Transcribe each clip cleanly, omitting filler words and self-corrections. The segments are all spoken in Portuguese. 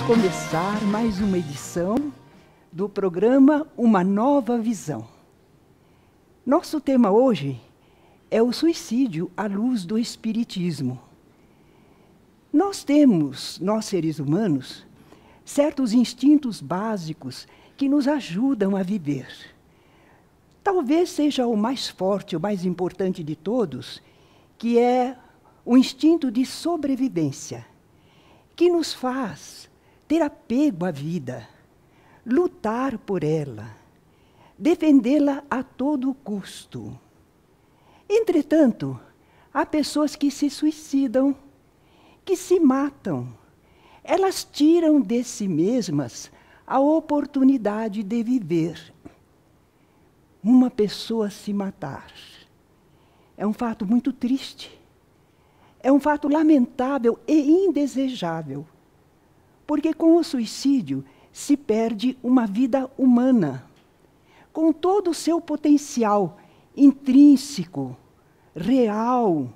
começar mais uma edição do programa Uma Nova Visão. Nosso tema hoje é o suicídio à luz do Espiritismo. Nós seres humanos, certos instintos básicos que nos ajudam a viver. Talvez seja o mais forte, o mais importante de todos, que é o instinto de sobrevivência, que nos faz ter apego à vida, lutar por ela, defendê-la a todo custo. Entretanto, há pessoas que se suicidam, que se matam. Elas tiram de si mesmas a oportunidade de viver. Uma pessoa se matar é um fato muito triste. É um fato lamentável e indesejável, porque com o suicídio se perde uma vida humana, com todo o seu potencial intrínseco, real,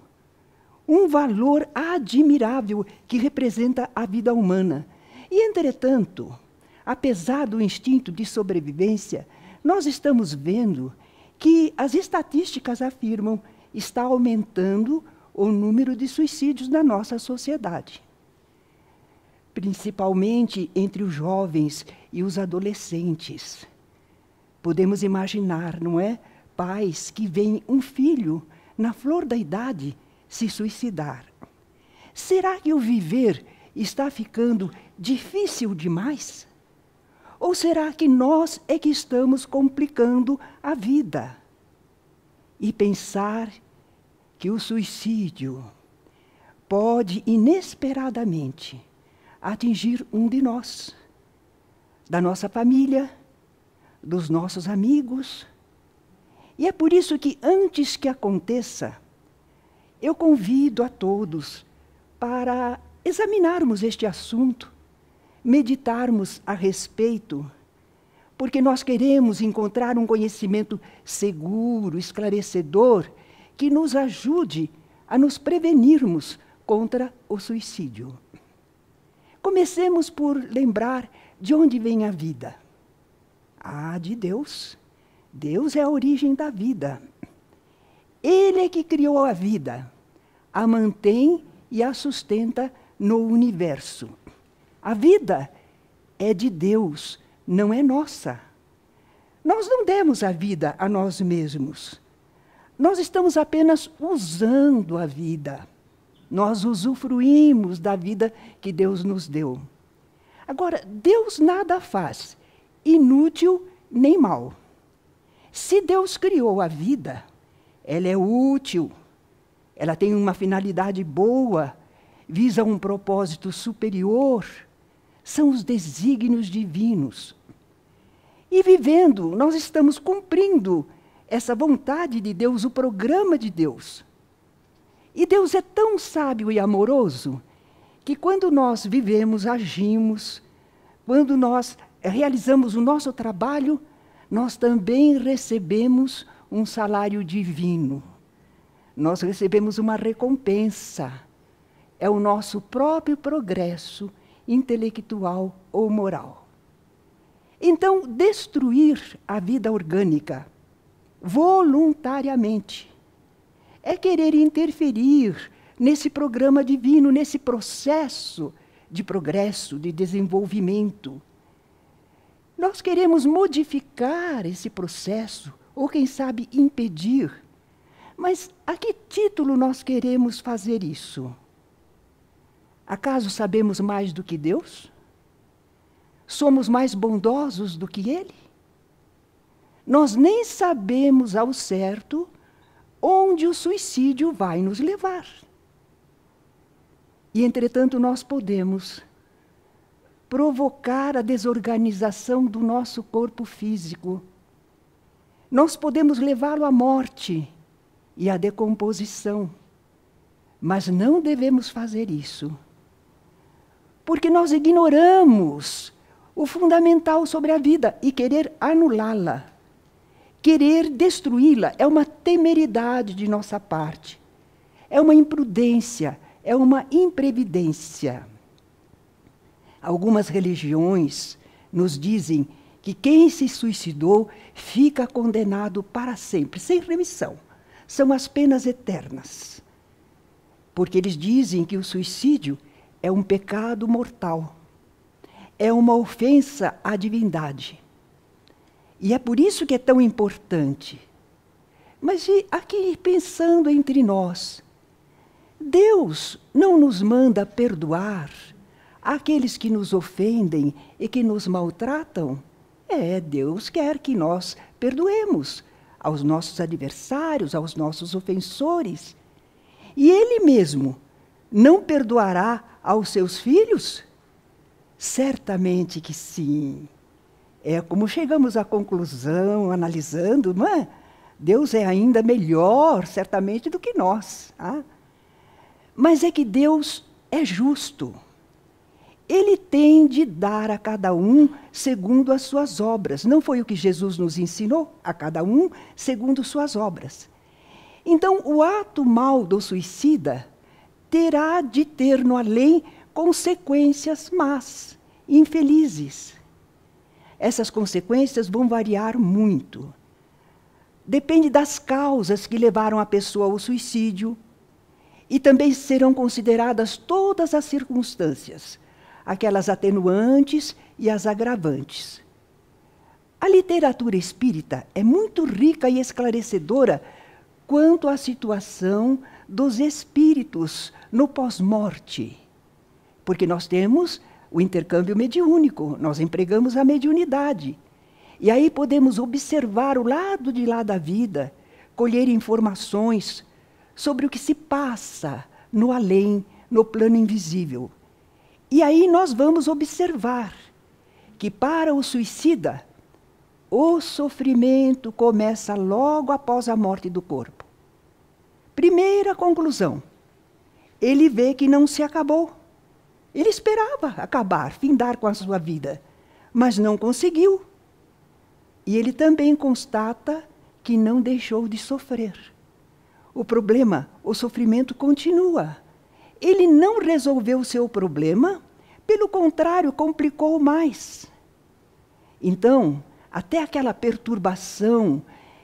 um valor admirável que representa a vida humana. E, entretanto, apesar do instinto de sobrevivência, nós estamos vendo que as estatísticas afirmam que está aumentando o número de suicídios na nossa sociedade, principalmente entre os jovens e os adolescentes. Podemos imaginar, não é? Pais que veem um filho, na flor da idade, se suicidar. Será que o viver está ficando difícil demais? Ou será que nós é que estamos complicando a vida? E pensar que o suicídio pode, inesperadamente, atingir um de nós, da nossa família, dos nossos amigos. E é por isso que, antes que aconteça, eu convido a todos para examinarmos este assunto, meditarmos a respeito, porque nós queremos encontrar um conhecimento seguro, esclarecedor, que nos ajude a nos prevenirmos contra o suicídio. Comecemos por lembrar de onde vem a vida. De Deus. Deus é a origem da vida. Ele é que criou a vida, a mantém e a sustenta no universo. A vida é de Deus, não é nossa. Nós não demos a vida a nós mesmos. Nós estamos apenas usando a vida. Nós usufruímos da vida que Deus nos deu. Agora, Deus nada faz, inútil nem mal. Se Deus criou a vida, ela é útil, ela tem uma finalidade boa, visa um propósito superior, são os desígnios divinos. E vivendo, nós estamos cumprindo essa vontade de Deus, o programa de Deus. E Deus é tão sábio e amoroso que quando nós vivemos, agimos, quando nós realizamos o nosso trabalho, nós também recebemos um salário divino. Nós recebemos uma recompensa. É o nosso próprio progresso intelectual ou moral. Então, destruir a vida orgânica voluntariamente é querer interferir nesse programa divino, nesse processo de progresso, de desenvolvimento. Nós queremos modificar esse processo, ou quem sabe impedir. Mas a que título nós queremos fazer isso? Acaso sabemos mais do que Deus? Somos mais bondosos do que Ele? Nós nem sabemos ao certo onde o suicídio vai nos levar. E, entretanto, nós podemos provocar a desorganização do nosso corpo físico. Nós podemos levá-lo à morte e à decomposição. Mas não devemos fazer isso, porque nós ignoramos o fundamental sobre a vida e querer anulá-la. Querer destruí-la é uma temeridade de nossa parte, é uma imprudência, é uma imprevidência. Algumas religiões nos dizem que quem se suicidou fica condenado para sempre, sem remissão. São as penas eternas. Porque eles dizem que o suicídio é um pecado mortal. É uma ofensa à divindade. E é por isso que é tão importante. Mas aqui, pensando entre nós, Deus não nos manda perdoar aqueles que nos ofendem e que nos maltratam? Deus quer que nós perdoemos aos nossos adversários, aos nossos ofensores. E Ele mesmo não perdoará aos seus filhos? Certamente que sim. É como chegamos à conclusão, analisando, não é? Deus é ainda melhor, certamente, do que nós. Ah? Mas é que Deus é justo. Ele tem de dar a cada um segundo as suas obras. Não foi o que Jesus nos ensinou? A cada um segundo suas obras. Então, o ato mau do suicida terá de ter no além consequências más, infelizes. Essas consequências vão variar muito. Depende das causas que levaram a pessoa ao suicídio, e também serão consideradas todas as circunstâncias, aquelas atenuantes e as agravantes. A literatura espírita é muito rica e esclarecedora quanto à situação dos espíritos no pós-morte, porque nós temos o intercâmbio mediúnico, nós empregamos a mediunidade. E aí podemos observar o lado de lá da vida, colher informações sobre o que se passa no além, no plano invisível. E aí nós vamos observar que para o suicida, o sofrimento começa logo após a morte do corpo. Primeira conclusão, ele vê que não se acabou. Ele esperava acabar, findar com a sua vida, mas não conseguiu. E ele também constata que não deixou de sofrer. O problema, o sofrimento continua. Ele não resolveu o seu problema, pelo contrário, complicou mais. Então, até aquela perturbação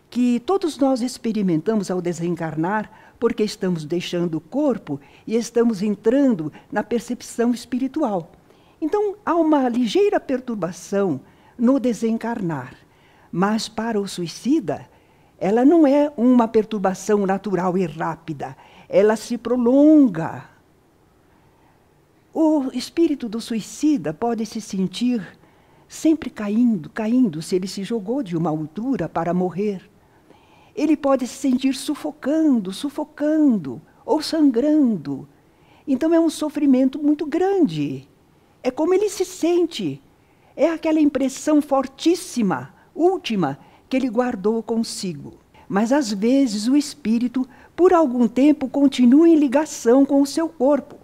que todos nós experimentamos ao desencarnar, porque estamos deixando o corpo e estamos entrando na percepção espiritual. Então, há uma ligeira perturbação no desencarnar. Mas para o suicida, ela não é uma perturbação natural e rápida. Ela se prolonga. O espírito do suicida pode se sentir sempre caindo, se ele se jogou de uma altura para morrer. Ele pode se sentir sufocando, ou sangrando. Então é um sofrimento muito grande. É como ele se sente. É aquela impressão fortíssima, última, que ele guardou consigo. Mas às vezes o espírito, por algum tempo, continua em ligação com o seu corpo.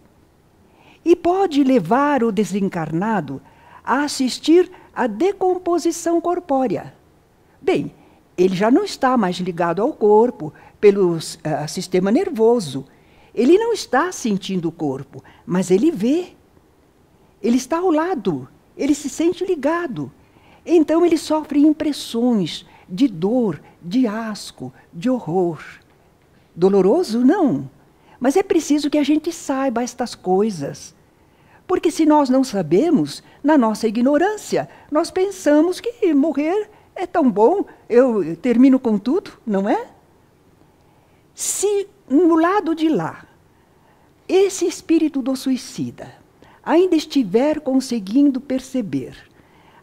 E pode levar o desencarnado a assistir à decomposição corpórea. Bem, ele já não está mais ligado ao corpo pelo sistema nervoso. Ele não está sentindo o corpo, mas ele vê. Ele está ao lado, ele se sente ligado. Então ele sofre impressões de dor, de asco, de horror. Doloroso? Não. Mas é preciso que a gente saiba estas coisas. Porque se nós não sabemos, na nossa ignorância, nós pensamos que morrer é tão bom, eu termino com tudo, não é? Se no lado de lá, esse espírito do suicida ainda estiver conseguindo perceber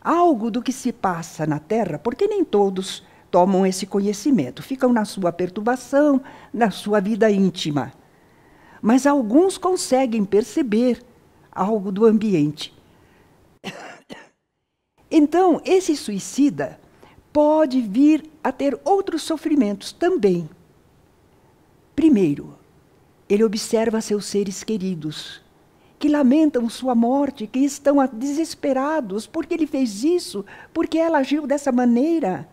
algo do que se passa na Terra, porque nem todos tomam esse conhecimento, ficam na sua perturbação, na sua vida íntima. Mas alguns conseguem perceber algo do ambiente. Então, esse suicida pode vir a ter outros sofrimentos também. Primeiro, ele observa seus seres queridos, que lamentam sua morte, que estão desesperados, porque ele fez isso, porque ela agiu dessa maneira.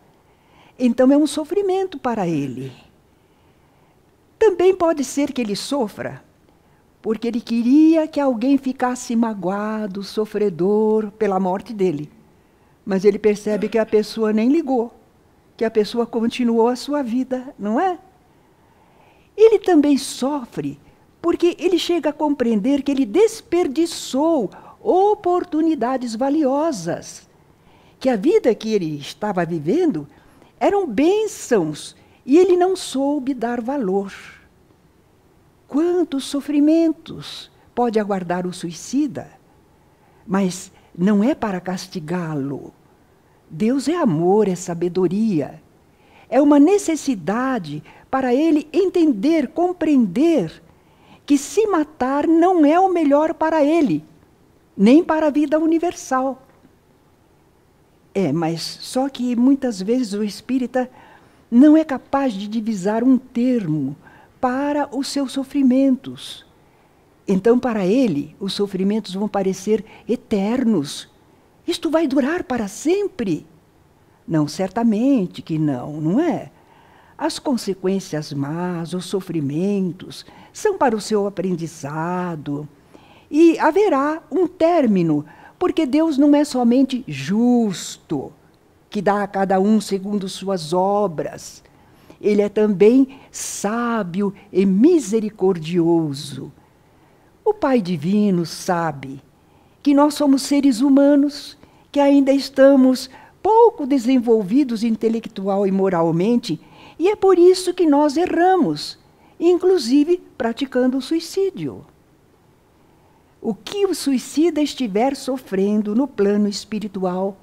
Então é um sofrimento para ele. Também pode ser que ele sofra porque ele queria que alguém ficasse magoado, sofredor pela morte dele. Mas ele percebe que a pessoa nem ligou, que a pessoa continuou a sua vida, não é? Ele também sofre porque ele chega a compreender que ele desperdiçou oportunidades valiosas, que a vida que ele estava vivendo eram bênçãos e ele não soube dar valor. Quantos sofrimentos pode aguardar o suicida? Mas não é para castigá-lo. Deus é amor, é sabedoria. É uma necessidade para ele entender, compreender que se matar não é o melhor para ele, nem para a vida universal. Mas só que muitas vezes o espírita não é capaz de divisar um termo para os seus sofrimentos. Então, para ele, os sofrimentos vão parecer eternos. Isto vai durar para sempre? Não, certamente que não, não é? As consequências más, os sofrimentos, são para o seu aprendizado. E haverá um término, porque Deus não é somente justo, que dá a cada um segundo suas obras. Ele é também sábio e misericordioso. O Pai Divino sabe que nós somos seres humanos, que ainda estamos pouco desenvolvidos intelectual e moralmente, e é por isso que nós erramos, inclusive praticando o suicídio. O que o suicida estiver sofrendo no plano espiritual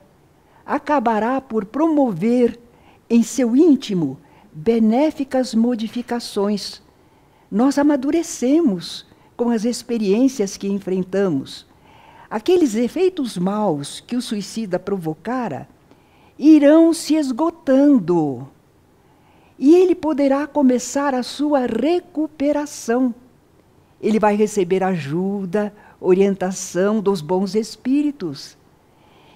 acabará por promover em seu íntimo benéficas modificações. Nós amadurecemos com as experiências que enfrentamos. Aqueles efeitos maus que o suicida provocara irão se esgotando. E ele poderá começar a sua recuperação. Ele vai receber ajuda, orientação dos bons espíritos,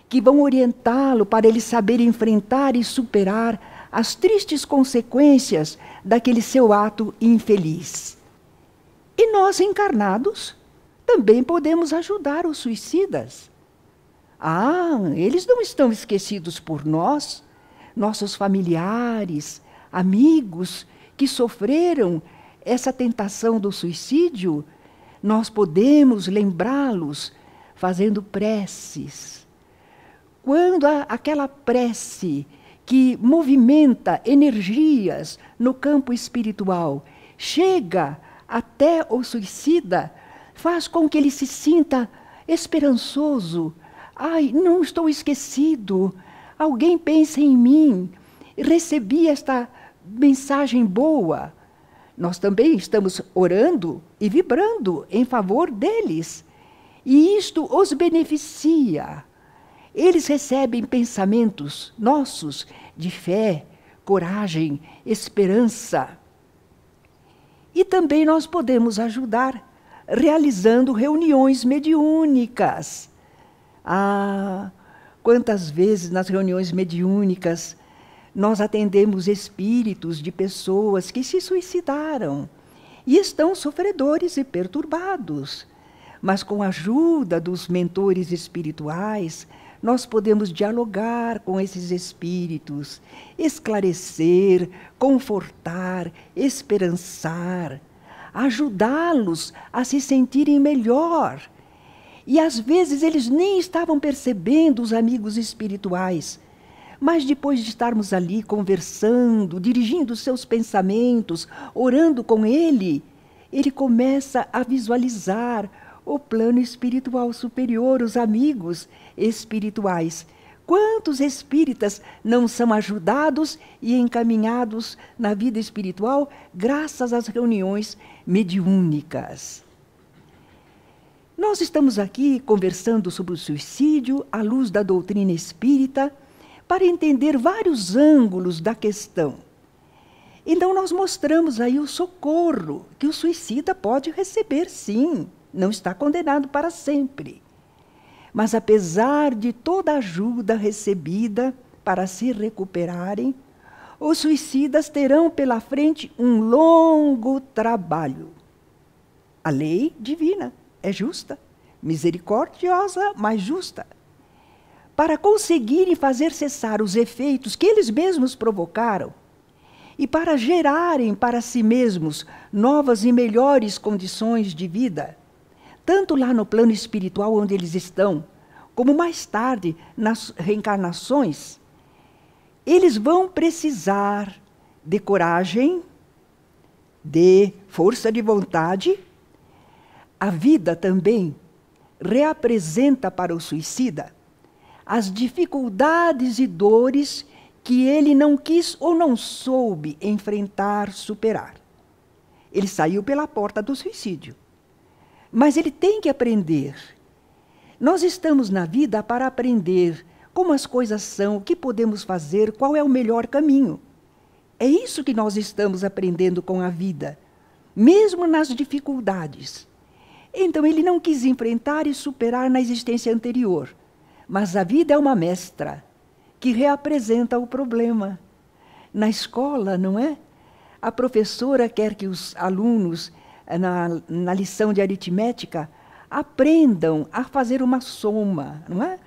que vão orientá-lo para ele saber enfrentar e superar as tristes consequências daquele seu ato infeliz. E nós, encarnados, também podemos ajudar os suicidas. Eles não estão esquecidos por nós, nossos familiares, amigos que sofreram essa tentação do suicídio, nós podemos lembrá-los fazendo preces. Quando aquela prece que movimenta energias no campo espiritual chega até o suicida, faz com que ele se sinta esperançoso. Não estou esquecido, alguém pensa em mim, recebi esta mensagem boa. Nós também estamos orando e vibrando em favor deles. E isto os beneficia. Eles recebem pensamentos nossos de fé, coragem, esperança. E também nós podemos ajudar realizando reuniões mediúnicas. Quantas vezes nas reuniões mediúnicas nós atendemos espíritos de pessoas que se suicidaram e estão sofredores e perturbados. Mas com a ajuda dos mentores espirituais, nós podemos dialogar com esses espíritos, esclarecer, confortar, esperançar, ajudá-los a se sentirem melhor. E às vezes eles nem estavam percebendo, os amigos espirituais, mas depois de estarmos ali conversando, dirigindo seus pensamentos, orando com ele começa a visualizar o plano espiritual superior, os amigos espirituais. Quantos espíritas não são ajudados e encaminhados na vida espiritual graças às reuniões mediúnicas? Nós estamos aqui conversando sobre o suicídio à luz da doutrina espírita para entender vários ângulos da questão. Então nós mostramos aí o socorro que o suicida pode receber, sim, não está condenado para sempre. Mas apesar de toda a ajuda recebida para se recuperarem, os suicidas terão pela frente um longo trabalho. A lei divina é justa, misericordiosa, mas justa. Para conseguirem fazer cessar os efeitos que eles mesmos provocaram e para gerarem para si mesmos novas e melhores condições de vida, tanto lá no plano espiritual onde eles estão, como mais tarde nas reencarnações, eles vão precisar de coragem, de força de vontade. A vida também reapresenta para o suicida as dificuldades e dores que ele não quis ou não soube enfrentar, superar. Ele saiu pela porta do suicídio. Mas ele tem que aprender. Nós estamos na vida para aprender como as coisas são, o que podemos fazer, qual é o melhor caminho. É isso que nós estamos aprendendo com a vida, mesmo nas dificuldades. Então ele não quis enfrentar e superar na existência anterior. Mas a vida é uma mestra que reapresenta o problema. Na escola, não é? A professora quer que os alunos, na lição de aritmética, aprendam a fazer uma soma, não é?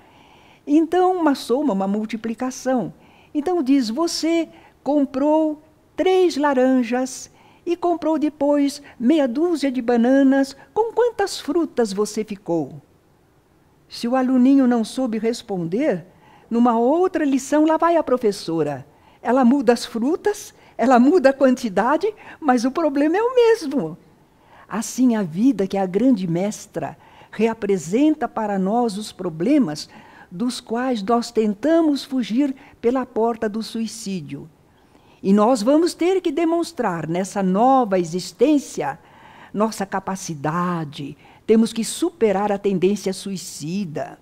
Então, uma soma, uma multiplicação. Então diz, você comprou 3 laranjas e comprou depois meia dúzia de bananas. Com quantas frutas você ficou? Se o aluninho não soube responder, numa outra lição, lá vai a professora. Ela muda as frutas, ela muda a quantidade, mas o problema é o mesmo. Assim, a vida, que é a grande mestra, reapresenta para nós os problemas dos quais nós tentamos fugir pela porta do suicídio. E nós vamos ter que demonstrar nessa nova existência nossa capacidade. Temos que superar a tendência suicida.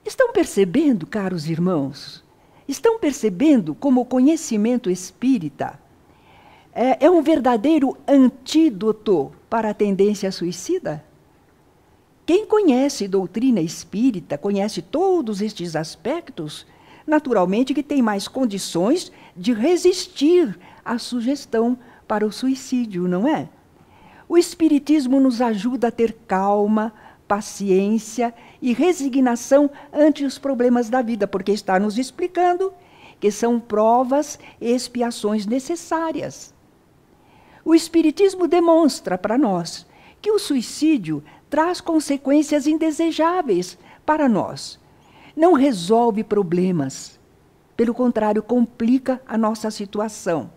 Estão percebendo, caros irmãos? Estão percebendo como o conhecimento espírita é um verdadeiro antídoto para a tendência suicida? Quem conhece doutrina espírita, conhece todos estes aspectos, naturalmente que tem mais condições de resistir à sugestão para o suicídio, não é? O Espiritismo nos ajuda a ter calma, paciência e resignação ante os problemas da vida, porque está nos explicando que são provas e expiações necessárias. O Espiritismo demonstra para nós que o suicídio traz consequências indesejáveis para nós. Não resolve problemas, pelo contrário, complica a nossa situação.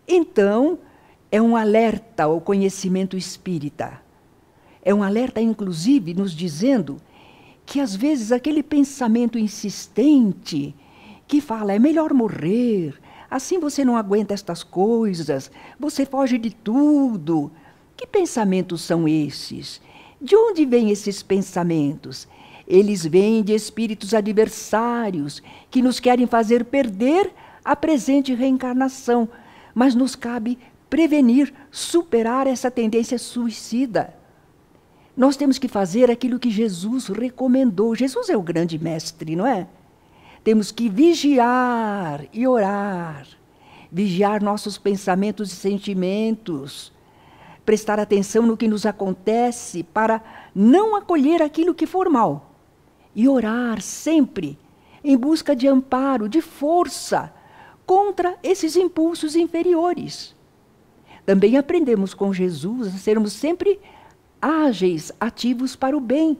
Então, é um alerta ao conhecimento espírita. É um alerta, inclusive, nos dizendo que, às vezes, aquele pensamento insistente que fala, é melhor morrer, assim você não aguenta estas coisas, você foge de tudo. Que pensamentos são esses? De onde vêm esses pensamentos? Eles vêm de espíritos adversários que nos querem fazer perder a presente reencarnação, mas nos cabe prevenir, superar essa tendência suicida. Nós temos que fazer aquilo que Jesus recomendou. Jesus é o grande mestre, não é? Temos que vigiar e orar, vigiar nossos pensamentos e sentimentos, prestar atenção no que nos acontece para não acolher aquilo que for mal, e orar sempre em busca de amparo, de força, contra esses impulsos inferiores. Também aprendemos com Jesus a sermos sempre ágeis, ativos para o bem.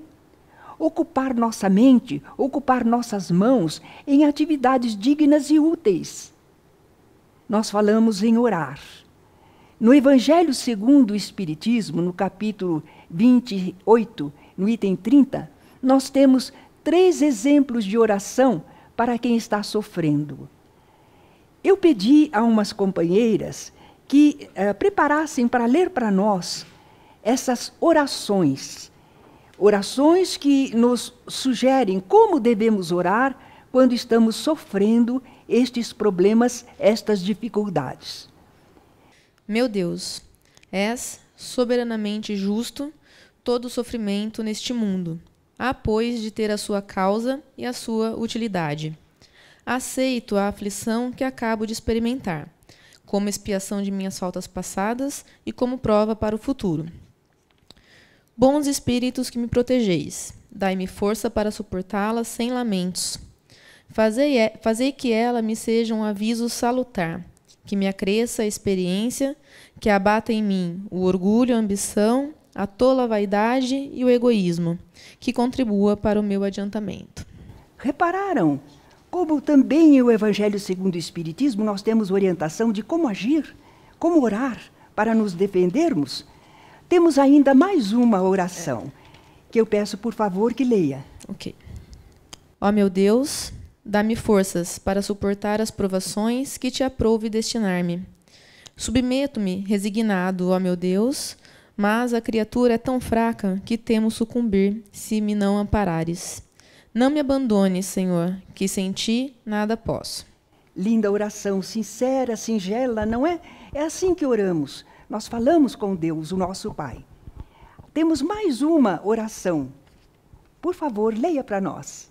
Ocupar nossa mente, ocupar nossas mãos em atividades dignas e úteis. Nós falamos em orar. No Evangelho segundo o Espiritismo, no capítulo 28, no item 30, nós temos 3 exemplos de oração para quem está sofrendo. Eu pedi a umas companheiras que preparassem para ler para nós essas orações. Orações que nos sugerem como devemos orar quando estamos sofrendo estes problemas, estas dificuldades. Meu Deus, és soberanamente justo todo sofrimento neste mundo. Há, pois, de ter a sua causa e a sua utilidade. Aceito a aflição que acabo de experimentar. como expiação de minhas faltas passadas e como prova para o futuro. Bons espíritos que me protegeis, dai-me força para suportá-la sem lamentos. Fazei que ela me seja um aviso salutar, que me acresça a experiência, que abata em mim o orgulho, a ambição, a tola vaidade e o egoísmo, que contribua para o meu adiantamento. Repararam como também em o Evangelho segundo o Espiritismo nós temos orientação de como agir, como orar para nos defendermos? Temos ainda mais uma oração, que eu peço, por favor, que leia. Ok. Ó meu Deus, dá-me forças para suportar as provações que te aprouve destinar-me. Submeto-me, resignado, ó meu Deus, mas a criatura é tão fraca que temo sucumbir se me não amparares. Não me abandones, Senhor, que sem ti nada posso. Linda oração, sincera, singela, não é? É assim que oramos. Nós falamos com Deus, o nosso Pai. Temos mais uma oração. Por favor, leia para nós.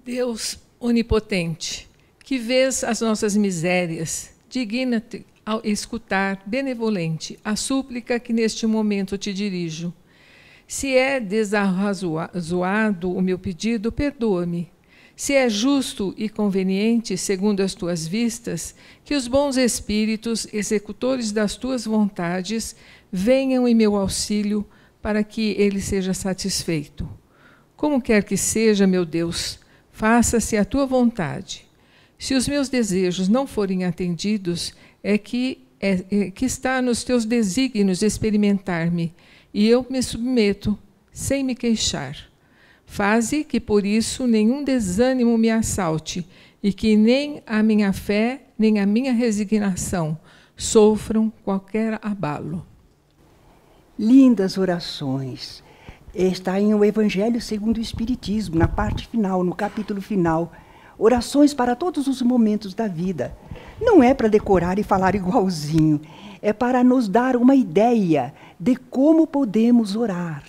Deus onipotente, que vês as nossas misérias, digna-te ao escutar benevolente a súplica que neste momento te dirijo. Se é desarrazoado o meu pedido, perdoa-me. Se é justo e conveniente, segundo as tuas vistas, que os bons espíritos, executores das tuas vontades, venham em meu auxílio para que ele seja satisfeito. Como quer que seja, meu Deus, faça-se a tua vontade. Se os meus desejos não forem atendidos, é que está nos teus desígnios experimentar-me, e eu me submeto, sem me queixar. Faze que por isso nenhum desânimo me assalte, e que nem a minha fé, nem a minha resignação sofram qualquer abalo. Lindas orações. Está em o Evangelho segundo o Espiritismo, na parte final, no capítulo final. Orações para todos os momentos da vida. Não é para decorar e falar igualzinho. É para nos dar uma ideia de como podemos orar.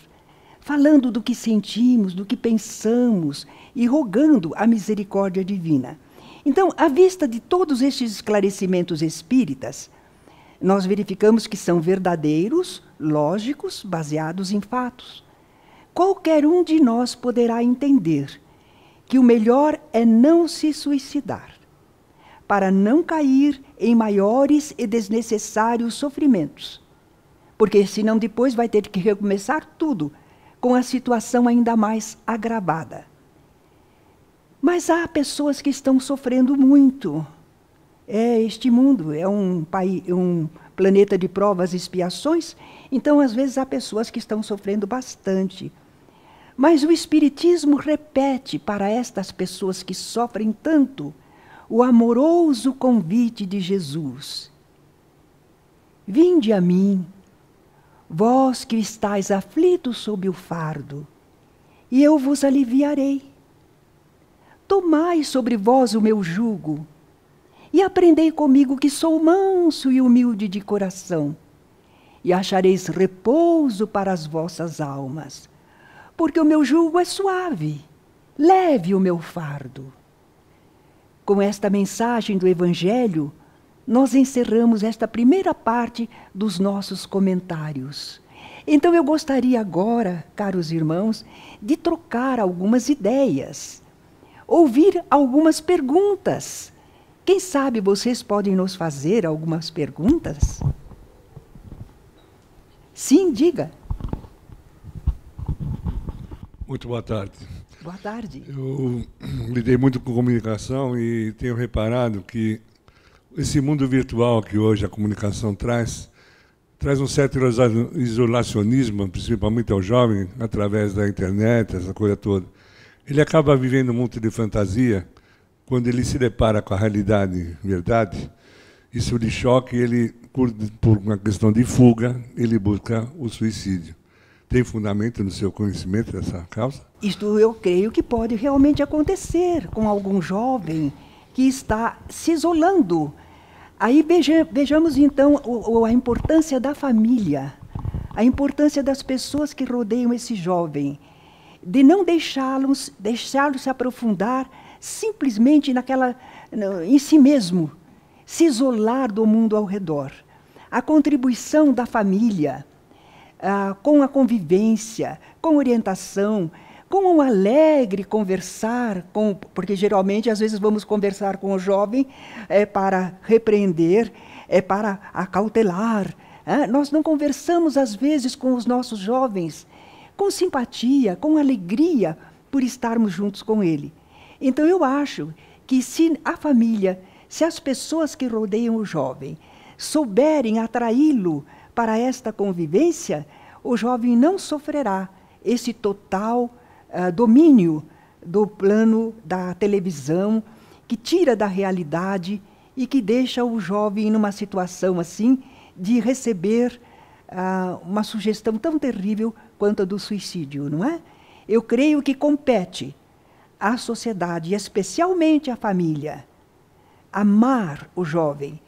Falando do que sentimos, do que pensamos e rogando a misericórdia divina. Então, à vista de todos estes esclarecimentos espíritas, nós verificamos que são verdadeiros, lógicos, baseados em fatos. Qualquer um de nós poderá entender que o melhor é não se suicidar, para não cair em maiores e desnecessários sofrimentos, porque senão depois vai ter que recomeçar tudo, com a situação ainda mais agravada. Mas há pessoas que estão sofrendo muito. Este mundo é um planeta de provas e expiações, então às vezes há pessoas que estão sofrendo bastante. Mas o Espiritismo repete para estas pessoas que sofrem tanto o amoroso convite de Jesus. Vinde a mim, vós que estáis aflitos sob o fardo, e eu vos aliviarei. Tomai sobre vós o meu jugo, e aprendei comigo que sou manso e humilde de coração, e achareis repouso para as vossas almas, porque o meu jugo é suave, leve o meu fardo. Com esta mensagem do Evangelho, nós encerramos esta primeira parte dos nossos comentários. Então eu gostaria agora, caros irmãos, de trocar algumas ideias, ouvir algumas perguntas. Quem sabe vocês podem nos fazer algumas perguntas? Sim, diga. Muito boa tarde. Boa tarde. Eu lidei muito com comunicação e tenho reparado que esse mundo virtual que hoje a comunicação traz um certo isolacionismo, principalmente ao jovem, através da internet, essa coisa toda. Ele acaba vivendo um mundo de fantasia. Quando ele se depara com a realidade, verdade, isso lhe choca e ele, por uma questão de fuga, ele busca o suicídio. Tem fundamento no seu conhecimento dessa causa? Isto eu creio que pode realmente acontecer com algum jovem que está se isolando. Aí vejamos então a importância da família, a importância das pessoas que rodeiam esse jovem, de não deixá-los se aprofundar simplesmente em si mesmo, se isolar do mundo ao redor. A contribuição da família, com a convivência, com orientação, com um alegre conversar, porque geralmente, às vezes, vamos conversar com o jovem para repreender, para acautelar. Nós não conversamos, às vezes, com os nossos jovens com simpatia, com alegria, por estarmos juntos com ele. Então, eu acho que se a família, se as pessoas que rodeiam o jovem souberem atraí-lo para esta convivência, o jovem não sofrerá esse total domínio do plano da televisão, que tira da realidade e que deixa o jovem numa situação assim de receber uma sugestão tão terrível quanto a do suicídio, não é? Eu creio que compete à sociedade, especialmente à família, amar o jovem,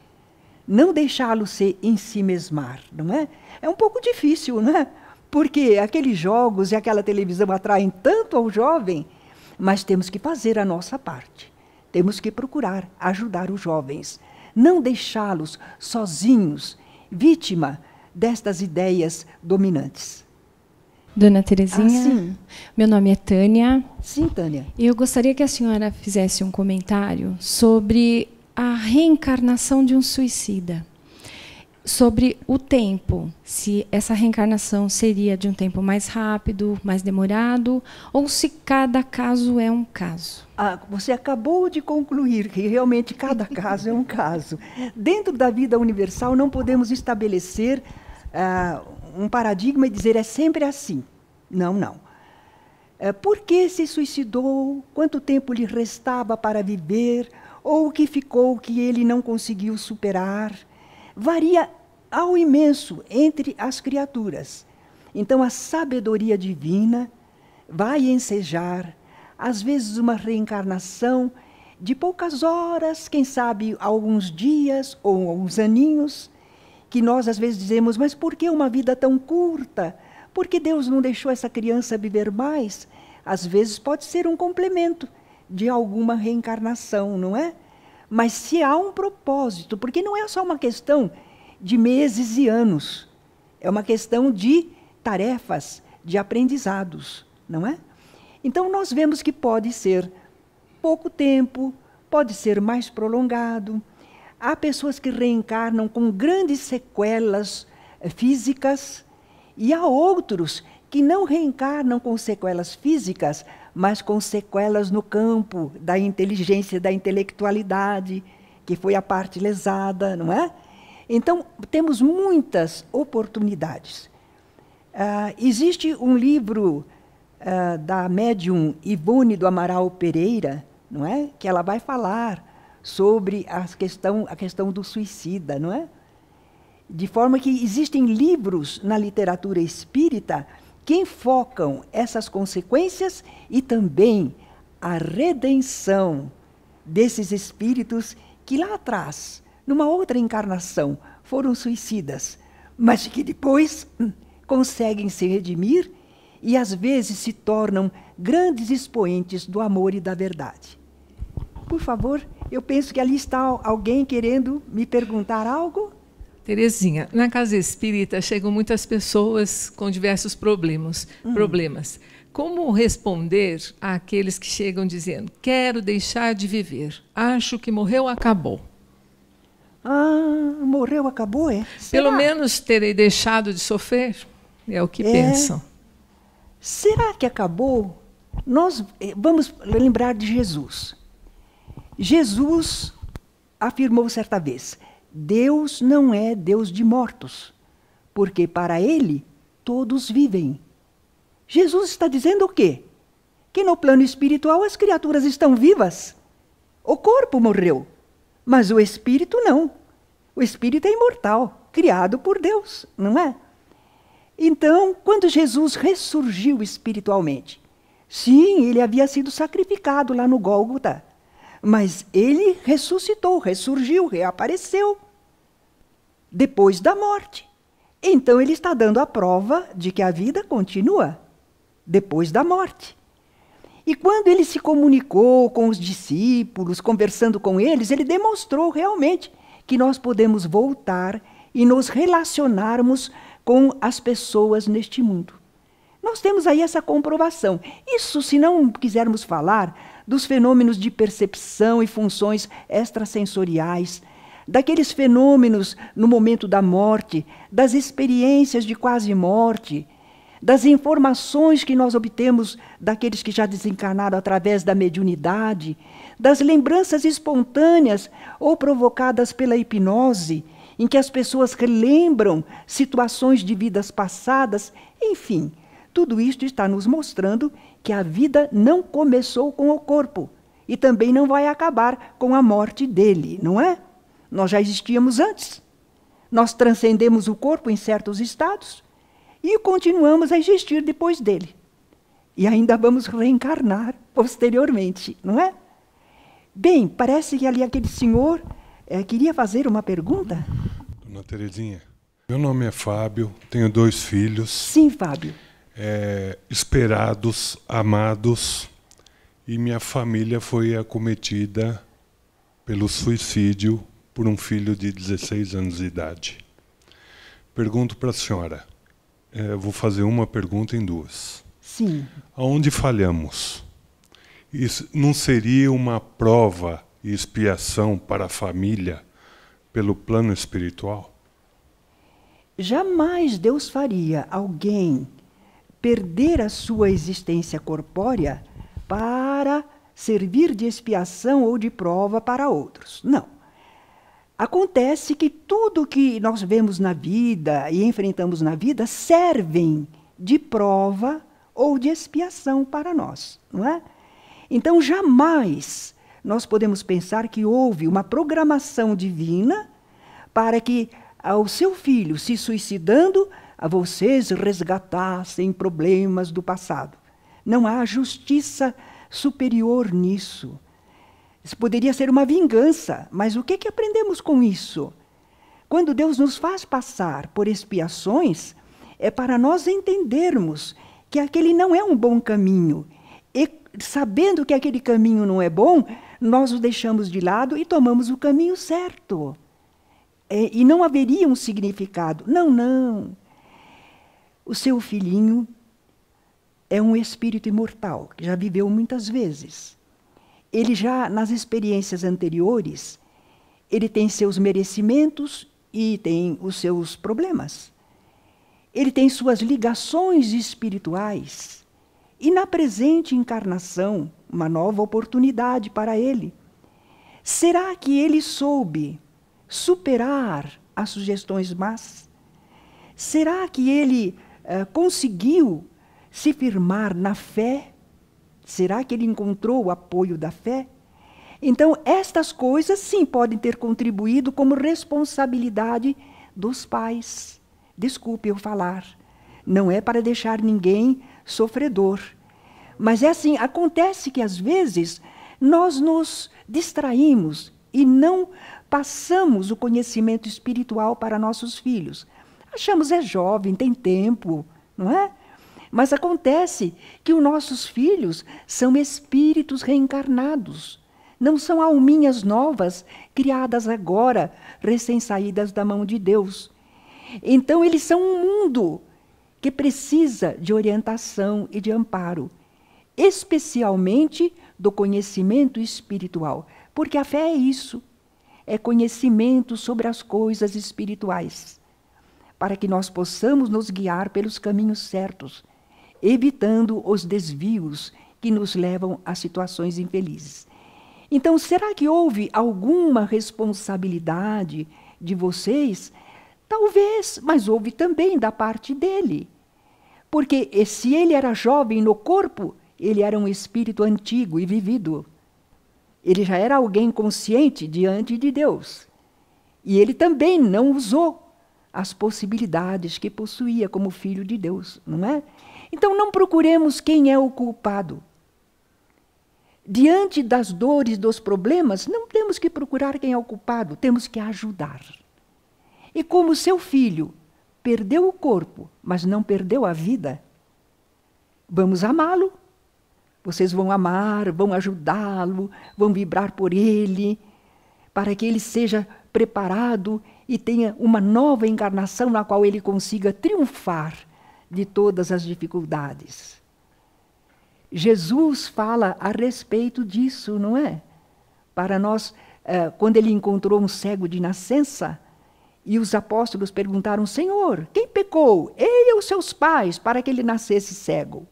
não deixá-lo se ensimesmar, não é? É um pouco difícil, não é? Porque aqueles jogos e aquela televisão atraem tanto ao jovem, mas temos que fazer a nossa parte. Temos que procurar ajudar os jovens, não deixá-los sozinhos, vítima destas ideias dominantes. Dona Terezinha, sim. Meu nome é Tânia. Sim, Tânia. Eu gostaria que a senhora fizesse um comentário sobre a reencarnação de um suicida. Sobre o tempo, se essa reencarnação seria de um tempo mais rápido, mais demorado, ou se cada caso é um caso. Você acabou de concluir que realmente cada caso é um caso. Dentro da vida universal não podemos estabelecer um paradigma e dizer é sempre assim. Não, não. Por que se suicidou? Quanto tempo lhe restava para viver? Ou o que ficou que ele não conseguiu superar? Varia ao imenso entre as criaturas. Então, a sabedoria divina vai ensejar, às vezes, uma reencarnação de poucas horas, quem sabe alguns dias ou alguns aninhos, que nós, às vezes, dizemos, mas por que uma vida tão curta? Por que Deus não deixou essa criança viver mais? Às vezes, pode ser um complemento de alguma reencarnação, não é? Mas se há um propósito, porque não é só uma questão de meses e anos, é uma questão de tarefas, de aprendizados, não é? Então, nós vemos que pode ser pouco tempo, pode ser mais prolongado. Há pessoas que reencarnam com grandes sequelas físicas e há outros que não reencarnam com sequelas físicas, mas com sequelas no campo da inteligência, da intelectualidade, que foi a parte lesada, não é? Então, temos muitas oportunidades. Existe um livro da médium Ivone do Amaral Pereira, não é? Que ela vai falar sobre a questão do suicida, não é? De forma que existem livros na literatura espírita que enfocam essas consequências e também a redenção desses espíritos que lá atrás, numa outra encarnação, foram suicidas, mas que depois conseguem se redimir e às vezes se tornam grandes expoentes do amor e da verdade. Por favor, eu penso que ali está alguém querendo me perguntar algo. Terezinha, na casa espírita chegam muitas pessoas com diversos problemas. Como responder àqueles que chegam dizendo, quero deixar de viver, acho que morreu, acabou? Morreu, acabou, é? Pelo menos terei deixado de sofrer, é o que pensam. Será que acabou? Nós vamos lembrar de Jesus. Jesus afirmou certa vez, Deus não é Deus de mortos, porque para Ele todos vivem. Jesus está dizendo o quê? Que no plano espiritual as criaturas estão vivas. O corpo morreu, mas o espírito não. O espírito é imortal, criado por Deus, não é? Então, quando Jesus ressurgiu espiritualmente, sim, ele havia sido sacrificado lá no Gólgota, mas ele ressuscitou, ressurgiu, reapareceu depois da morte. Então, ele está dando a prova de que a vida continua depois da morte. E quando ele se comunicou com os discípulos, conversando com eles, ele demonstrou realmente que nós podemos voltar e nos relacionarmos com as pessoas neste mundo. Nós temos aí essa comprovação. Isso, se não quisermos falar dos fenômenos de percepção e funções extrasensoriais, daqueles fenômenos no momento da morte, das experiências de quase morte, das informações que nós obtemos daqueles que já desencarnaram através da mediunidade, das lembranças espontâneas ou provocadas pela hipnose, em que as pessoas relembram situações de vidas passadas, enfim, tudo isto está nos mostrando que a vida não começou com o corpo e também não vai acabar com a morte dele, não é? Nós já existíamos antes. Nós transcendemos o corpo em certos estados e continuamos a existir depois dele. E ainda vamos reencarnar posteriormente, não é? Bem, parece que ali aquele senhor queria fazer uma pergunta. Dona Terezinha, meu nome é Fábio, tenho 2 filhos. Sim, Fábio. Esperados, amados, e minha família foi acometida pelo suicídio por um filho de 16 anos de idade. Pergunto para a senhora, vou fazer uma pergunta em 2. Sim. Aonde falhamos? Isso não seria uma prova e expiação para a família pelo plano espiritual? Jamais Deus faria alguém perder a sua existência corpórea para servir de expiação ou de prova para outros. Não. Acontece que tudo que nós vemos na vida e enfrentamos na vida servem de prova ou de expiação para nós, não é? Então, jamais nós podemos pensar que houve uma programação divina para que ao seu filho se suicidando, a vocês resgatassem problemas do passado. Não há justiça superior nisso. Isso poderia ser uma vingança, mas o que aprendemos com isso? Quando Deus nos faz passar por expiações, é para nós entendermos que aquele não é um bom caminho. E sabendo que aquele caminho não é bom, nós o deixamos de lado e tomamos o caminho certo. E não haveria um significado. Não. O seu filhinho é um espírito imortal, que já viveu muitas vezes. Ele já, nas experiências anteriores, ele tem seus merecimentos e tem os seus problemas. Ele tem suas ligações espirituais. E na presente encarnação, uma nova oportunidade para ele. Será que ele soube superar as sugestões más? Será que ele conseguiu se firmar na fé? Será que ele encontrou o apoio da fé? Então, estas coisas, sim, podem ter contribuído como responsabilidade dos pais. Desculpe eu falar. Não é para deixar ninguém sofredor. Mas é assim, acontece que às vezes nós nos distraímos e não passamos o conhecimento espiritual para nossos filhos. Achamos é jovem, tem tempo, não é? Mas acontece que os nossos filhos são espíritos reencarnados. Não são alminhas novas, criadas agora, recém-saídas da mão de Deus. Então, eles são um mundo que precisa de orientação e de amparo, especialmente do conhecimento espiritual. Porque a fé é isso, é conhecimento sobre as coisas espirituais, para que nós possamos nos guiar pelos caminhos certos, evitando os desvios que nos levam a situações infelizes. Então, será que houve alguma responsabilidade de vocês? Talvez, mas houve também da parte dele. Porque se ele era jovem no corpo, ele era um espírito antigo e vivido. Ele já era alguém consciente diante de Deus. E ele também não usou as possibilidades que possuía como filho de Deus, não é? Então não procuremos quem é o culpado. Diante das dores, dos problemas, não temos que procurar quem é o culpado, temos que ajudar. E como seu filho perdeu o corpo, mas não perdeu a vida, vamos amá-lo. Vocês vão amar, vão ajudá-lo, vão vibrar por ele, para que ele seja preparado e tenha uma nova encarnação na qual ele consiga triunfar de todas as dificuldades. Jesus fala a respeito disso, não é? Para nós, quando ele encontrou um cego de nascença, e os apóstolos perguntaram: Senhor, quem pecou? Ele ou seus pais, para que ele nascesse cego?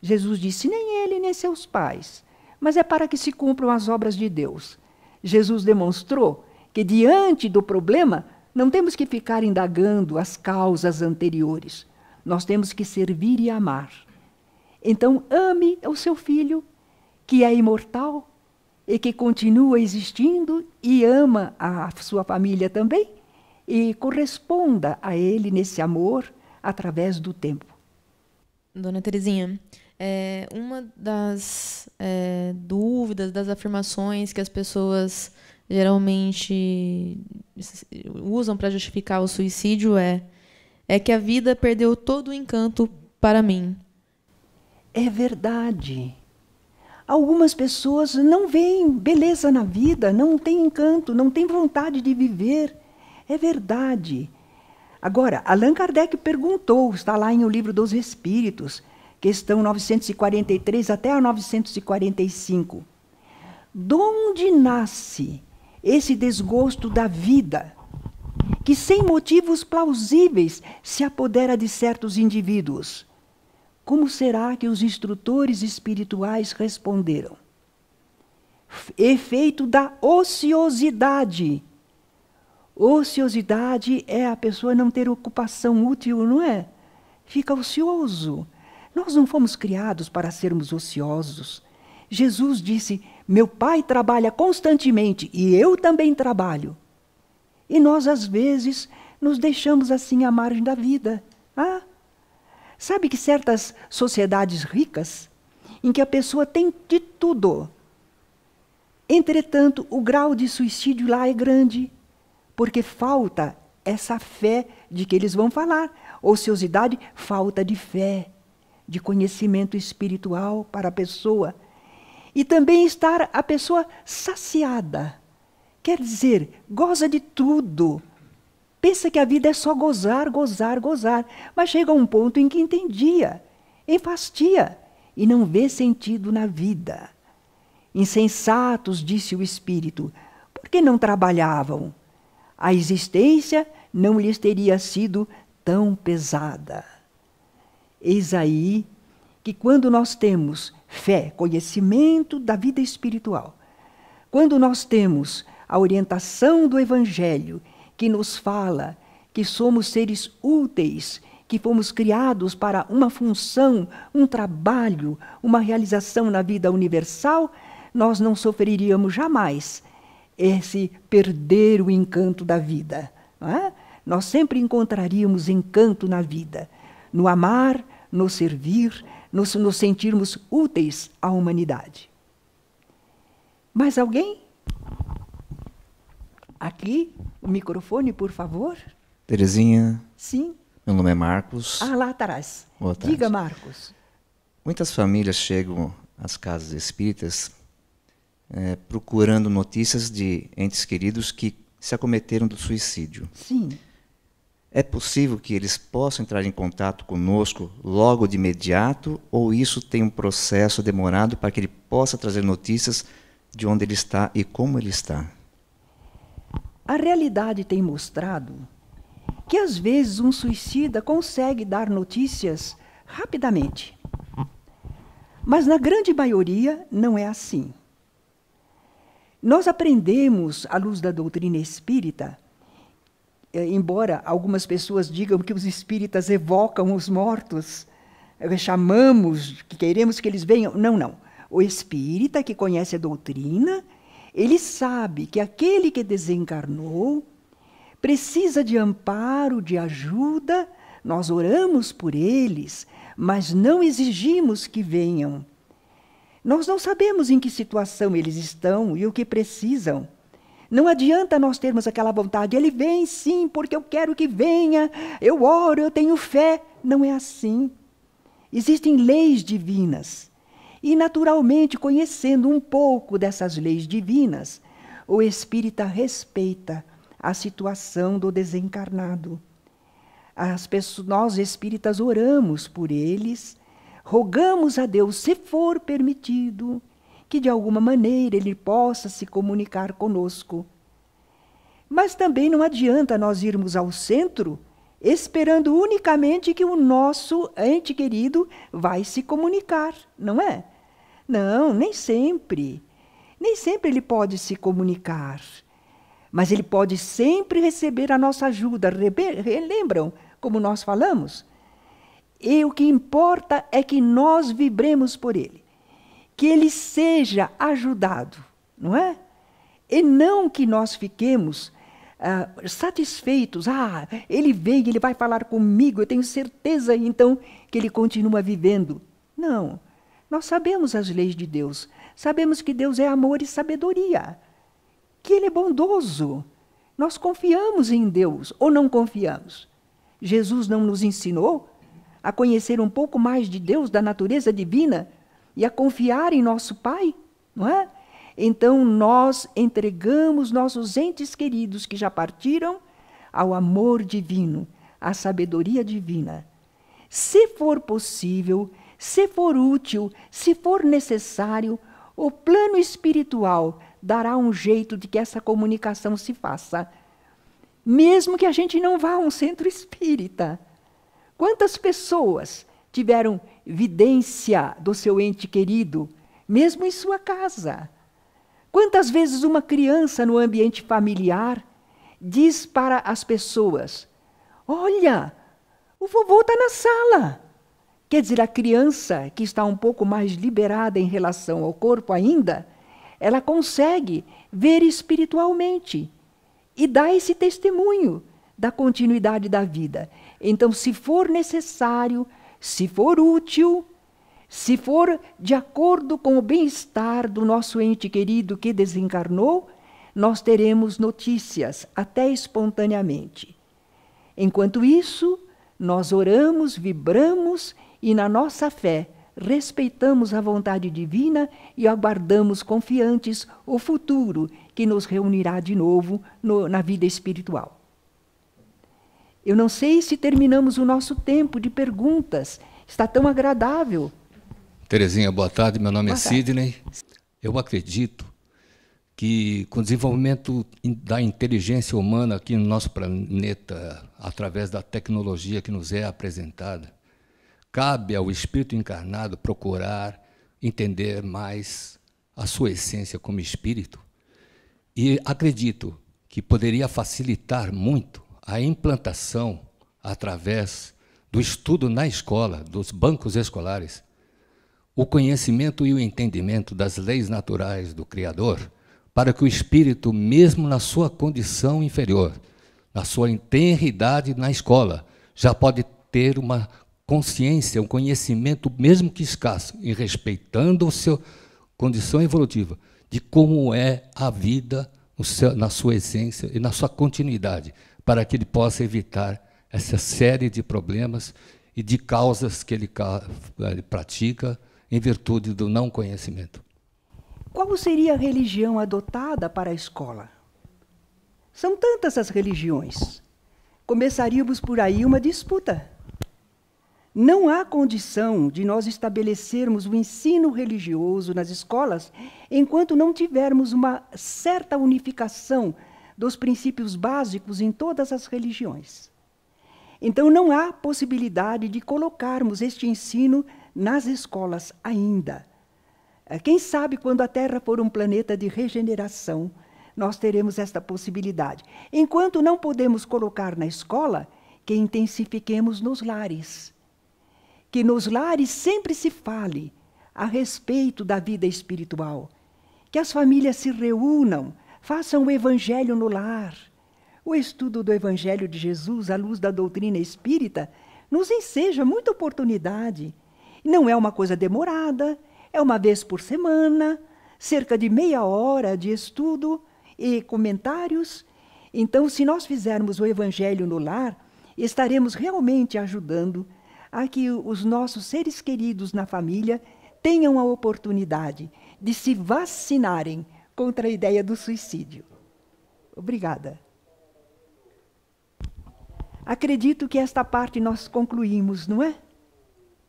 Jesus disse: nem ele, nem seus pais, mas é para que se cumpram as obras de Deus. Jesus demonstrou que, diante do problema, não temos que ficar indagando as causas anteriores. Nós temos que servir e amar. Então, ame o seu filho, que é imortal e que continua existindo, e ama a sua família também, e corresponda a ele nesse amor através do tempo. Dona Terezinha, uma das dúvidas, das afirmações que as pessoas geralmente usam para justificar o suicídio é que a vida perdeu todo o encanto para mim. É verdade. Algumas pessoas não veem beleza na vida, não têm encanto, não têm vontade de viver. É verdade. Agora, Allan Kardec perguntou, está lá em O Livro dos Espíritos, questão 943 até a 945. De onde nasce esse desgosto da vida, que sem motivos plausíveis se apodera de certos indivíduos? Como será que os instrutores espirituais responderam? Efeito da ociosidade. Ociosidade é a pessoa não ter ocupação útil, não é? Fica ocioso. Nós não fomos criados para sermos ociosos. Jesus disse: meu Pai trabalha constantemente e eu também trabalho. E nós, às vezes, nos deixamos assim à margem da vida. Sabe que certas sociedades ricas, em que a pessoa tem de tudo, entretanto, o grau de suicídio lá é grande, porque falta essa fé de que eles vão falar. Ociosidade, falta de fé, de conhecimento espiritual para a pessoa. E também estar a pessoa saciada. Quer dizer, goza de tudo. Pensa que a vida é só gozar, gozar, gozar. Mas chega a um ponto em que entendia, enfastia, e não vê sentido na vida. Insensatos, disse o Espírito, por que não trabalhavam? A existência não lhes teria sido tão pesada. Eis aí que, quando nós temos fé, conhecimento da vida espiritual, quando nós temos a orientação do Evangelho, que nos fala que somos seres úteis, que fomos criados para uma função, um trabalho, uma realização na vida universal, nós não sofreríamos jamais esse perder o encanto da vida. Não é? Nós sempre encontraríamos encanto na vida, no amar, no servir, nos sentirmos úteis à humanidade. Mais alguém? Aqui, o microfone, por favor. Terezinha. Sim. Meu nome é Marcos. Lá atrás. Boa tarde. Diga, Marcos. Muitas famílias chegam às casas espíritas procurando notícias de entes queridos que se acometeram do suicídio. Sim. É possível que eles possam entrar em contato conosco logo de imediato, ou isso tem um processo demorado para que ele possa trazer notícias de onde ele está e como ele está? A realidade tem mostrado que, às vezes, um suicida consegue dar notícias rapidamente. Mas, na grande maioria, não é assim. Nós aprendemos, à luz da doutrina espírita, embora algumas pessoas digam que os espíritas evocam os mortos, chamamos, queremos que eles venham. Não, não. O espírita que conhece a doutrina, ele sabe que aquele que desencarnou precisa de amparo, de ajuda. Nós oramos por eles, mas não exigimos que venham. Nós não sabemos em que situação eles estão e o que precisam. Não adianta nós termos aquela vontade, ele vem sim, porque eu quero que venha, eu oro, eu tenho fé. Não é assim. Existem leis divinas. E, naturalmente, conhecendo um pouco dessas leis divinas, o espírita respeita a situação do desencarnado. Nós espíritas oramos por eles, rogamos a Deus, se for permitido, que de alguma maneira Ele possa se comunicar conosco. Mas também não adianta nós irmos ao centro esperando unicamente que o nosso ente querido vai se comunicar, não é? Não, nem sempre. Nem sempre ele pode se comunicar. Mas ele pode sempre receber a nossa ajuda. Lembram como nós falamos? E o que importa é que nós vibremos por ele. Que ele seja ajudado, não é? E não que nós fiquemos satisfeitos. Ele veio, ele vai falar comigo, eu tenho certeza então que ele continua vivendo. Não. Nós sabemos as leis de Deus. Sabemos que Deus é amor e sabedoria. Que Ele é bondoso. Nós confiamos em Deus ou não confiamos? Jesus não nos ensinou a conhecer um pouco mais de Deus, da natureza divina, e a confiar em nosso Pai, não é? Então nós entregamos nossos entes queridos que já partiram ao amor divino, à sabedoria divina. Se for possível, se for útil, se for necessário, o plano espiritual dará um jeito de que essa comunicação se faça. Mesmo que a gente não vá a um centro espírita. Quantas pessoas tiveram vidência do seu ente querido, mesmo em sua casa? Quantas vezes uma criança no ambiente familiar diz para as pessoas: olha, o vovô está na sala. Quer dizer, a criança que está um pouco mais liberada em relação ao corpo ainda, ela consegue ver espiritualmente e dá esse testemunho da continuidade da vida. Então, se for necessário, se for útil, se for de acordo com o bem-estar do nosso ente querido que desencarnou, nós teremos notícias, até espontaneamente. Enquanto isso, nós oramos, vibramos e, na nossa fé, respeitamos a vontade divina e aguardamos confiantes o futuro que nos reunirá de novo na vida espiritual. Eu não sei se terminamos o nosso tempo de perguntas. Está tão agradável. Terezinha, boa tarde. Meu nome é Sidney. Eu acredito que, com o desenvolvimento da inteligência humana aqui no nosso planeta, através da tecnologia que nos é apresentada, cabe ao espírito encarnado procurar entender mais a sua essência como espírito. E acredito que poderia facilitar muito a implantação, através do estudo na escola, dos bancos escolares, o conhecimento e o entendimento das leis naturais do Criador, para que o espírito, mesmo na sua condição inferior, na sua tenridade na escola, já pode ter uma consciência, um conhecimento, mesmo que escasso, e respeitando a sua condição evolutiva, de como é a vida na sua essência e na sua continuidade, para que ele possa evitar essa série de problemas e de causas que ele pratica em virtude do não conhecimento. Qual seria a religião adotada para a escola? São tantas as religiões. Começaríamos por aí uma disputa. Não há condição de nós estabelecermos o ensino religioso nas escolas enquanto não tivermos uma certa unificação dos princípios básicos em todas as religiões. Então, não há possibilidade de colocarmos este ensino nas escolas ainda. Quem sabe, quando a Terra for um planeta de regeneração, nós teremos esta possibilidade. Enquanto não podemos colocar na escola, que intensifiquemos nos lares. Que nos lares sempre se fale a respeito da vida espiritual. Que as famílias se reúnam, façam o Evangelho no lar. O estudo do Evangelho de Jesus, à luz da doutrina espírita, nos enseja muita oportunidade. Não é uma coisa demorada, é uma vez por semana, cerca de meia hora de estudo e comentários. Então, se nós fizermos o Evangelho no lar, estaremos realmente ajudando a que os nossos seres queridos na família tenham a oportunidade de se vacinarem contra a ideia do suicídio. Obrigada. Acredito que esta parte nós concluímos, não é?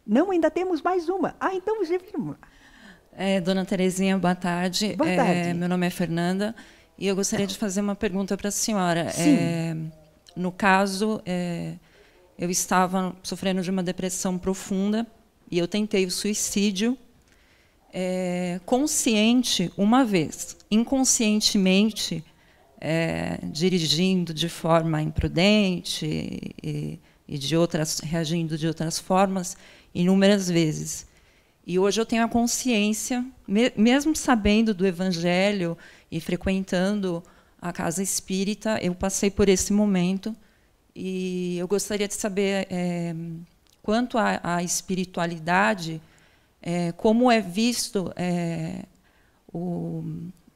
Não, ainda temos mais uma. Ah, então você firma. Dona Terezinha, boa tarde. Boa tarde. Meu nome é Fernanda e eu gostaria de fazer uma pergunta para a senhora. Sim. No caso, eu estava sofrendo de uma depressão profunda e eu tentei o suicídio consciente uma vez. Inconscientemente, dirigindo de forma imprudente e reagindo de outras formas, inúmeras vezes. E hoje eu tenho a consciência, mesmo sabendo do Evangelho e frequentando a casa espírita, eu passei por esse momento. E eu gostaria de saber, quanto à espiritualidade, como é visto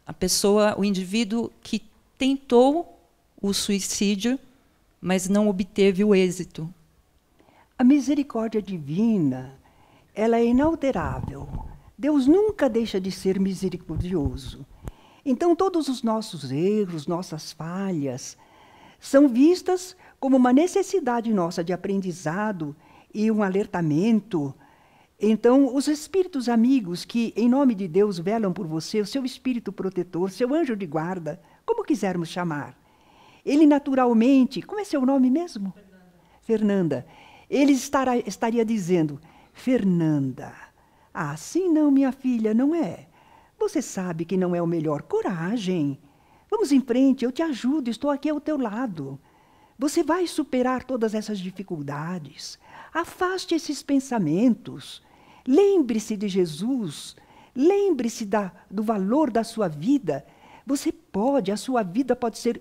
a pessoa, o indivíduo que tentou o suicídio, mas não obteve o êxito. A misericórdia divina, ela é inalterável. Deus nunca deixa de ser misericordioso. Então, todos os nossos erros, nossas falhas, são vistas como uma necessidade nossa de aprendizado e um alertamento. Então, os espíritos amigos que, em nome de Deus, velam por você, o seu espírito protetor, seu anjo de guarda, como quisermos chamar, ele naturalmente, como é seu nome mesmo? Fernanda. Ele estaria dizendo, Fernanda, assim não, minha filha, não é. Você sabe que não é o melhor. Coragem. Vamos em frente, eu te ajudo, estou aqui ao teu lado. Você vai superar todas essas dificuldades. Afaste esses pensamentos. Lembre-se de Jesus. Lembre-se do valor da sua vida. A sua vida pode ser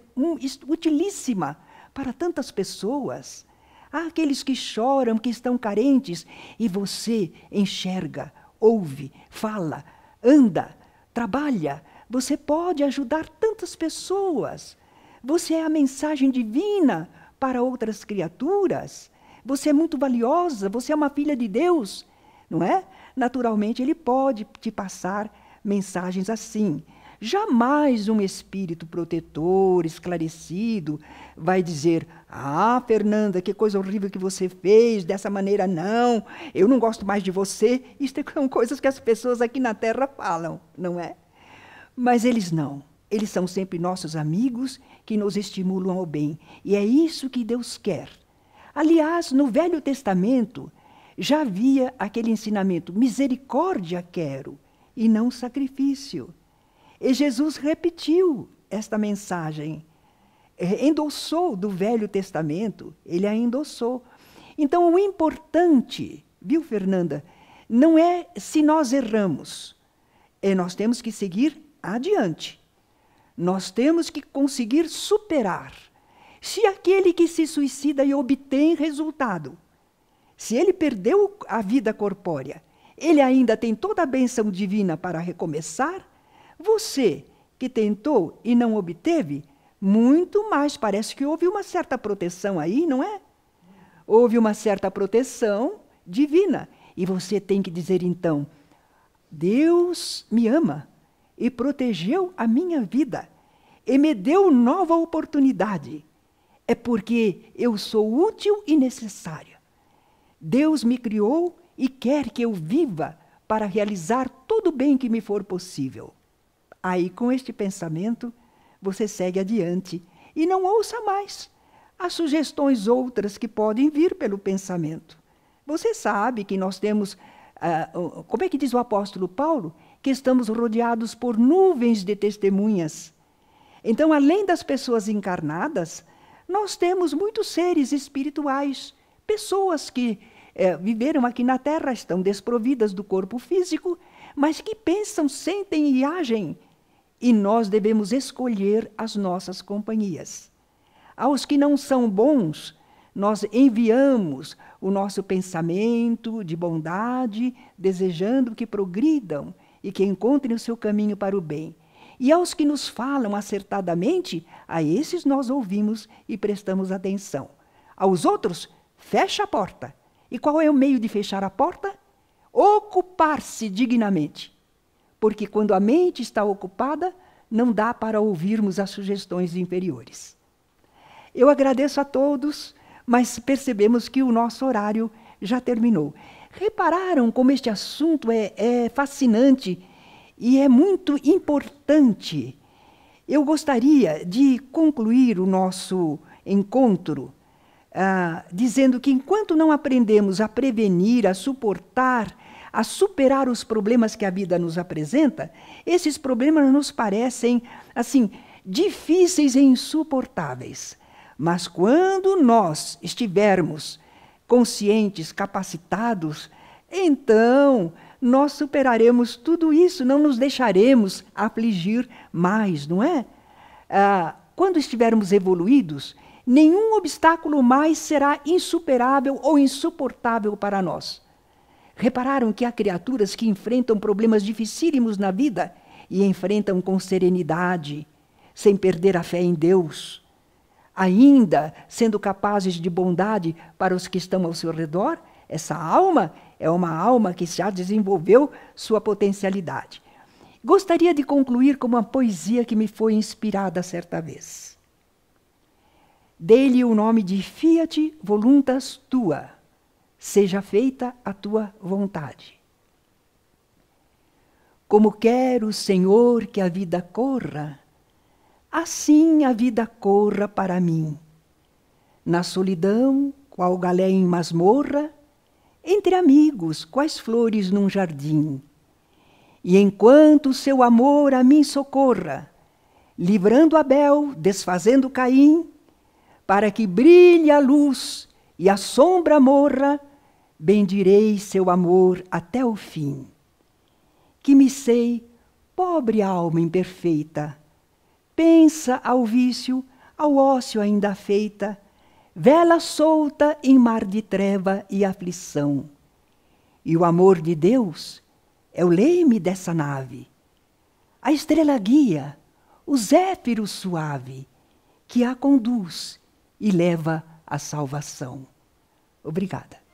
utilíssima para tantas pessoas. Há aqueles que choram, que estão carentes, e você enxerga, ouve, fala, anda, trabalha. Você pode ajudar tantas pessoas. Você é a mensagem divina para outras criaturas. Você é muito valiosa, você é uma filha de Deus, não é? Naturalmente, Ele pode te passar mensagens assim. Jamais um espírito protetor, esclarecido, vai dizer, Fernanda, que coisa horrível que você fez, dessa maneira não, eu não gosto mais de você. Isto são coisas que as pessoas aqui na Terra falam, não é? Mas eles não. Eles são sempre nossos amigos que nos estimulam ao bem. E é isso que Deus quer. Aliás, no Velho Testamento, já havia aquele ensinamento, misericórdia quero, e não sacrifício. E Jesus repetiu esta mensagem, endossou do Velho Testamento, ele a endossou. Então, o importante, viu, Fernanda, não é se nós erramos, nós temos que seguir adiante. Nós temos que conseguir superar. Se aquele que se suicida e obtém resultado, se ele perdeu a vida corpórea, ele ainda tem toda a bênção divina para recomeçar. Você que tentou e não obteve, muito mais, parece que houve uma certa proteção aí, não é? Houve uma certa proteção divina. E você tem que dizer então, Deus me ama e protegeu a minha vida e me deu nova oportunidade. É porque eu sou útil e necessária. Deus me criou e quer que eu viva para realizar todo o bem que me for possível. Aí, com este pensamento, você segue adiante e não ouça mais as sugestões outras que podem vir pelo pensamento. Você sabe que nós temos, como é que diz o apóstolo Paulo? Que estamos rodeados por nuvens de testemunhas. Então, além das pessoas encarnadas, nós temos muitos seres espirituais, pessoas que viveram aqui na Terra, estão desprovidas do corpo físico, mas que pensam, sentem e agem. E nós devemos escolher as nossas companhias. Aos que não são bons, nós enviamos o nosso pensamento de bondade, desejando que progridam e que encontrem o seu caminho para o bem. E aos que nos falam acertadamente, a esses nós ouvimos e prestamos atenção. Aos outros, fecha a porta. E qual é o meio de fechar a porta? Ocupar-se dignamente. Porque quando a mente está ocupada, não dá para ouvirmos as sugestões inferiores. Eu agradeço a todos mas percebemos que o nosso horário já terminou. Repararam como este assunto é fascinante e é muito importante. Eu gostaria de concluir o nosso encontro dizendo que enquanto não aprendemos a prevenir, a suportar, a superar os problemas que a vida nos apresenta, esses problemas nos parecem, assim, difíceis e insuportáveis. Mas quando nós estivermos conscientes, capacitados, então nós superaremos tudo isso, não nos deixaremos afligir mais, não é? Quando estivermos evoluídos, nenhum obstáculo mais será insuperável ou insuportável para nós. Repararam que há criaturas que enfrentam problemas dificílimos na vida e enfrentam com serenidade, sem perder a fé em Deus, ainda sendo capazes de bondade para os que estão ao seu redor? Essa alma é uma alma que já desenvolveu sua potencialidade. Gostaria de concluir com uma poesia que me foi inspirada certa vez. Dei-lhe o nome de Fiat Voluntas Tua, seja feita a tua vontade. Como quero, Senhor, que a vida corra, assim a vida corra para mim. Na solidão, qual galé em masmorra, entre amigos, quais flores num jardim. E enquanto seu amor a mim socorra, livrando Abel, desfazendo Caim, para que brilhe a luz e a sombra morra, bendirei seu amor até o fim. Que me sei, pobre alma imperfeita, pensa ao vício, ao ócio ainda afeita, vela solta em mar de treva e aflição. E o amor de Deus é o leme dessa nave, a estrela guia, o zéfiro suave, que a conduz e leva à salvação. Obrigada.